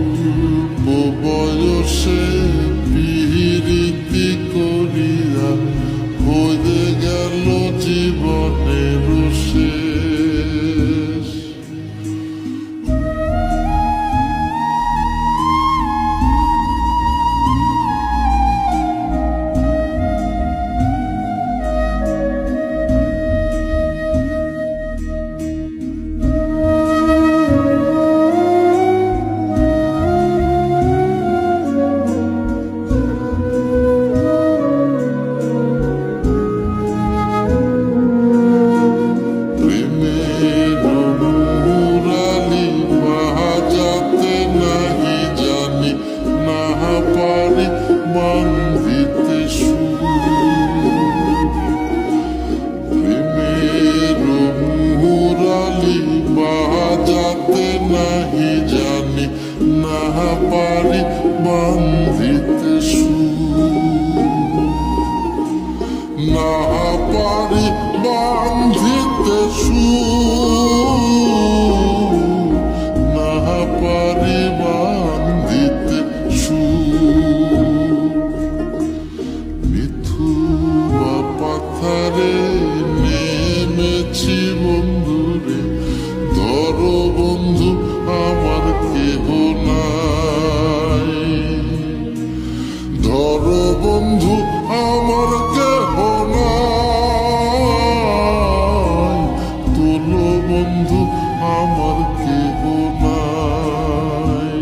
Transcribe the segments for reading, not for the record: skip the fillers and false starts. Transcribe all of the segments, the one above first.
অল্প বয়সে পিরিতি করিয়া হয়ে গেল জীবনের শেষ। নাহি জানি না পারি বান্ধিতে না পারি বান্ধিতে না পারি বান্ধিতে মিথুয়া পাথারে নেমেছি বন্ধুরে, ধর বন্ধু আমার কেহ নাই, ধর বন্ধু আমার কেহ নাই, তোল বন্ধু আমার কেহ নাই,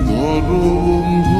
ধর বন্ধু